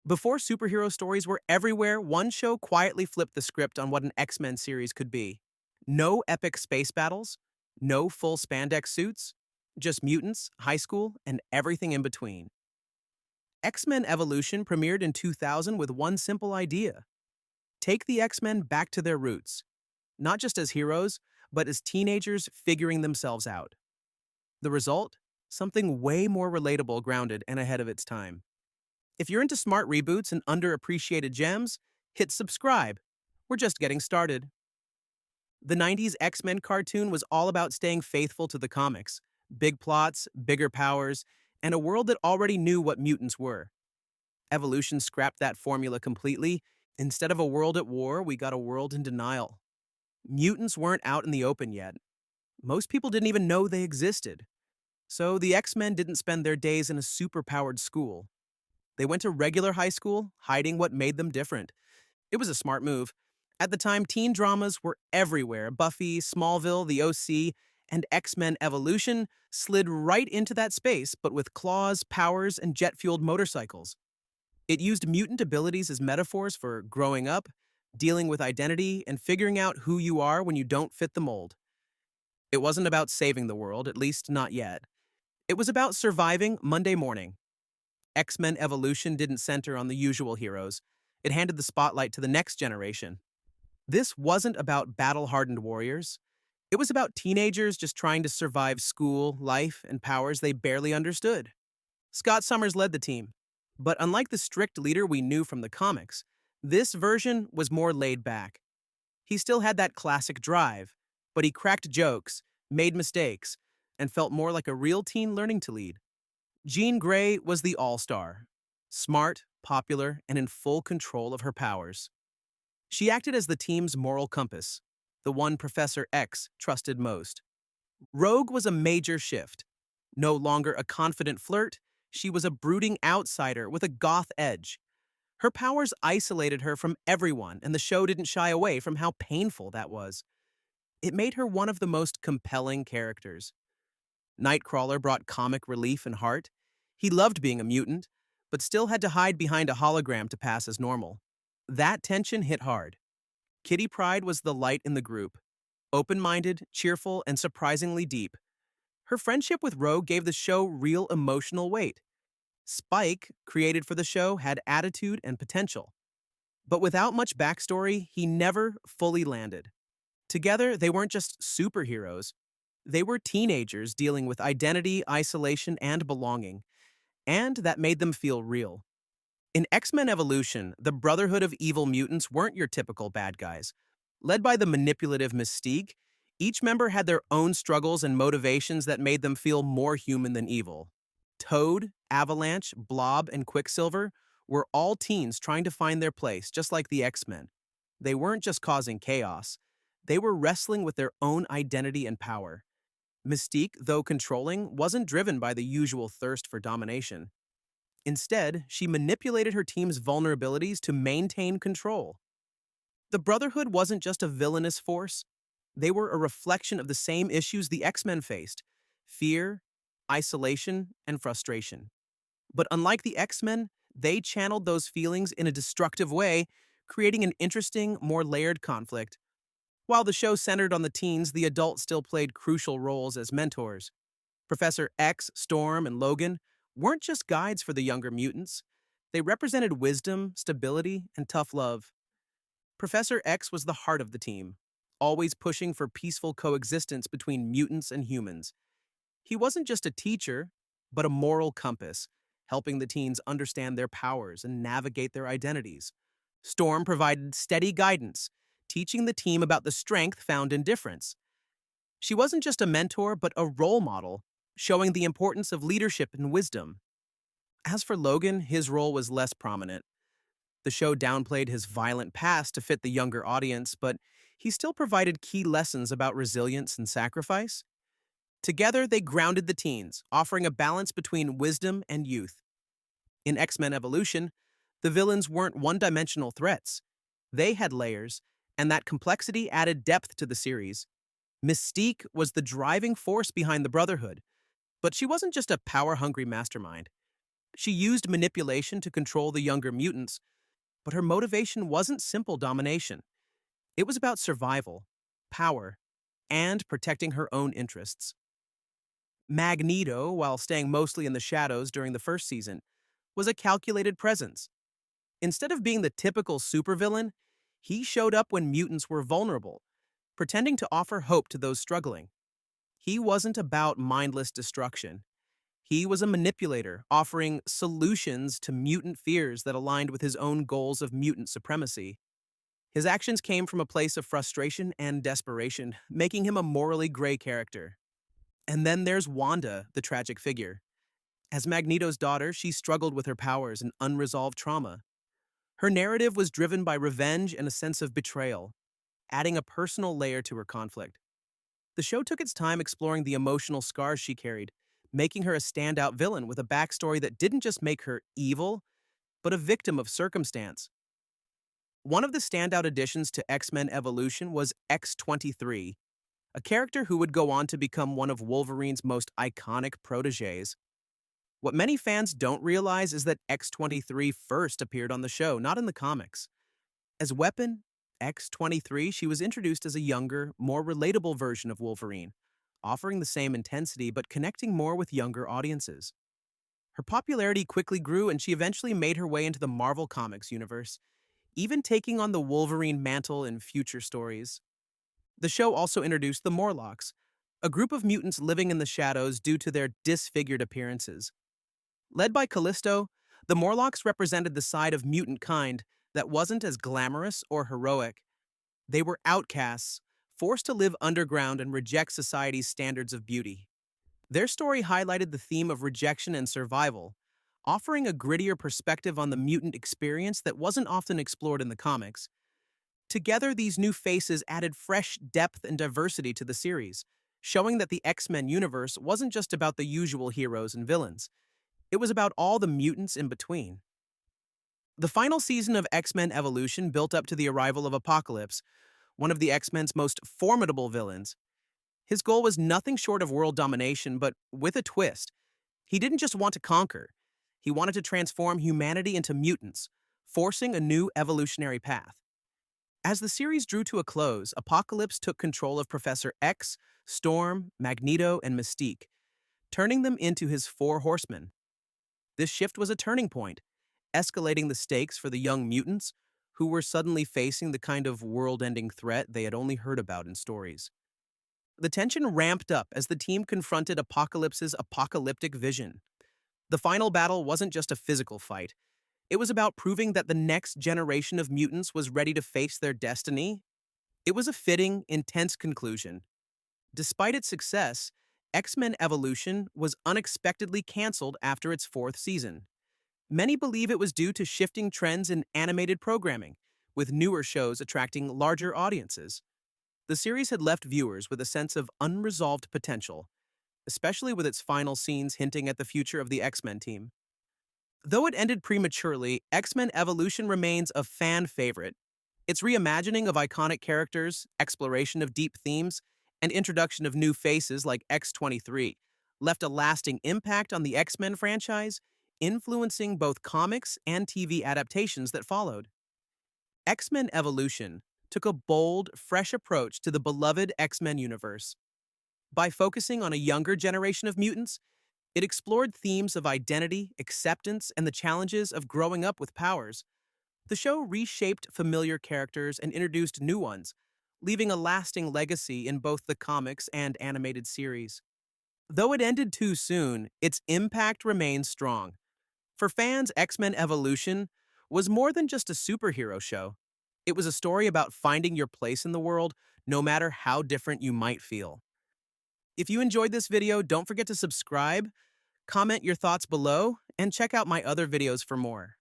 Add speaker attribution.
Speaker 1: Before superhero stories were everywhere, one show quietly flipped the script on what an X-Men series could be. No epic space battles, no full spandex suits, just mutants, high school, and everything in between. X-Men Evolution premiered in 2000 with one simple idea: take the X-Men back to their roots, not just as heroes, but as teenagers figuring themselves out. The result? Something way more relatable, grounded, and ahead of its time. If you're into smart reboots and underappreciated gems, hit subscribe. We're just getting started. The 90s X-Men cartoon was all about staying faithful to the comics: big plots, bigger powers, and a world that already knew what mutants were. Evolution scrapped that formula completely. Instead of a world at war, we got a world in denial. Mutants weren't out in the open yet. Most people didn't even know they existed. So the X-Men didn't spend their days in a super-powered school. They went to regular high school, hiding what made them different. It was a smart move. At the time, teen dramas were everywhere. Buffy, Smallville, The OC, and X-Men Evolution slid right into that space, but with claws, powers, and jet-fueled motorcycles. It used mutant abilities as metaphors for growing up, dealing with identity, and figuring out who you are when you don't fit the mold. It wasn't about saving the world, at least not yet. It was about surviving Monday morning. X-Men Evolution didn't center on the usual heroes. It handed the spotlight to the next generation. This wasn't about battle-hardened warriors. It was about teenagers just trying to survive school, life, and powers they barely understood. Scott Summers led the team. But unlike the strict leader we knew from the comics, this version was more laid back. He still had that classic drive, but he cracked jokes, made mistakes, and felt more like a real teen learning to lead. Jean Grey was the all-star, smart, popular, and in full control of her powers. She acted as the team's moral compass, the one Professor X trusted most. Rogue was a major shift. No longer a confident flirt, she was a brooding outsider with a goth edge. Her powers isolated her from everyone, and the show didn't shy away from how painful that was. It made her one of the most compelling characters. Nightcrawler brought comic relief and heart. He loved being a mutant, but still had to hide behind a hologram to pass as normal. That tension hit hard. Kitty Pryde was the light in the group, open-minded, cheerful, and surprisingly deep. Her friendship with Rogue gave the show real emotional weight. Spike, created for the show, had attitude and potential. But without much backstory, he never fully landed. Together, they weren't just superheroes. They were teenagers dealing with identity, isolation, and belonging. And that made them feel real. In X-Men Evolution, the Brotherhood of evil mutants weren't your typical bad guys. Led by the manipulative Mystique, each member had their own struggles and motivations that made them feel more human than evil. Toad, Avalanche, Blob, and Quicksilver were all teens trying to find their place, just like the X-Men. They weren't just causing chaos. They were wrestling with their own identity and power. Mystique, though controlling, wasn't driven by the usual thirst for domination. Instead, she manipulated her team's vulnerabilities to maintain control. The Brotherhood wasn't just a villainous force. They were a reflection of the same issues the X-Men faced: fear, isolation, and frustration. But unlike the X-Men, they channeled those feelings in a destructive way, creating an interesting, more layered conflict. While the show centered on the teens, the adults still played crucial roles as mentors. Professor X, Storm, and Logan weren't just guides for the younger mutants. They represented wisdom, stability, and tough love. Professor X was the heart of the team, always pushing for peaceful coexistence between mutants and humans. He wasn't just a teacher, but a moral compass, helping the teens understand their powers and navigate their identities. Storm provided steady guidance, teaching the team about the strength found in difference. She wasn't just a mentor, but a role model, showing the importance of leadership and wisdom. As for Logan, his role was less prominent. The show downplayed his violent past to fit the younger audience, but he still provided key lessons about resilience and sacrifice. Together, they grounded the teens, offering a balance between wisdom and youth. In X-Men Evolution, the villains weren't one-dimensional threats. They had layers, and that complexity added depth to the series. Mystique was the driving force behind the Brotherhood, but she wasn't just a power-hungry mastermind. She used manipulation to control the younger mutants, but her motivation wasn't simple domination. It was about survival, power, and protecting her own interests. Magneto, while staying mostly in the shadows during the first season, was a calculated presence. Instead of being the typical supervillain, he showed up when mutants were vulnerable, pretending to offer hope to those struggling. He wasn't about mindless destruction. He was a manipulator, offering solutions to mutant fears that aligned with his own goals of mutant supremacy. His actions came from a place of frustration and desperation, making him a morally gray character. And then there's Wanda, the tragic figure. As Magneto's daughter, she struggled with her powers and unresolved trauma. Her narrative was driven by revenge and a sense of betrayal, adding a personal layer to her conflict. The show took its time exploring the emotional scars she carried, making her a standout villain with a backstory that didn't just make her evil, but a victim of circumstance. One of the standout additions to X-Men Evolution was X-23, a character who would go on to become one of Wolverine's most iconic protégés. What many fans don't realize is that X-23 first appeared on the show, not in the comics. As Weapon X-23, she was introduced as a younger, more relatable version of Wolverine, offering the same intensity but connecting more with younger audiences. Her popularity quickly grew and she eventually made her way into the Marvel Comics universe, even taking on the Wolverine mantle in future stories. The show also introduced the Morlocks, a group of mutants living in the shadows due to their disfigured appearances. Led by Callisto, the Morlocks represented the side of mutant kind that wasn't as glamorous or heroic. They were outcasts, forced to live underground and reject society's standards of beauty. Their story highlighted the theme of rejection and survival, offering a grittier perspective on the mutant experience that wasn't often explored in the comics. Together, these new faces added fresh depth and diversity to the series, showing that the X-Men universe wasn't just about the usual heroes and villains. It was about all the mutants in between. The final season of X-Men Evolution built up to the arrival of Apocalypse, one of the X-Men's most formidable villains. His goal was nothing short of world domination, but with a twist. He didn't just want to conquer. He wanted to transform humanity into mutants, forcing a new evolutionary path. As the series drew to a close, Apocalypse took control of Professor X, Storm, Magneto, and Mystique, turning them into his four horsemen. This shift was a turning point, escalating the stakes for the young mutants, who were suddenly facing the kind of world-ending threat they had only heard about in stories. The tension ramped up as the team confronted Apocalypse's apocalyptic vision. The final battle wasn't just a physical fight. It was about proving that the next generation of mutants was ready to face their destiny. It was a fitting, intense conclusion. Despite its success, X-Men Evolution was unexpectedly canceled after its fourth season. Many believe it was due to shifting trends in animated programming, with newer shows attracting larger audiences. The series had left viewers with a sense of unresolved potential, especially with its final scenes hinting at the future of the X-Men team. Though it ended prematurely, X-Men Evolution remains a fan favorite. Its reimagining of iconic characters, exploration of deep themes, and introduction of new faces like X-23 left a lasting impact on the X-Men franchise, influencing both comics and TV adaptations that followed. X-Men Evolution took a bold, fresh approach to the beloved X-Men universe. By focusing on a younger generation of mutants, it explored themes of identity, acceptance, and the challenges of growing up with powers. The show reshaped familiar characters and introduced new ones, leaving a lasting legacy in both the comics and animated series. Though it ended too soon, its impact remains strong. For fans, X-Men Evolution was more than just a superhero show. It was a story about finding your place in the world, no matter how different you might feel. If you enjoyed this video, don't forget to subscribe, comment your thoughts below, and check out my other videos for more.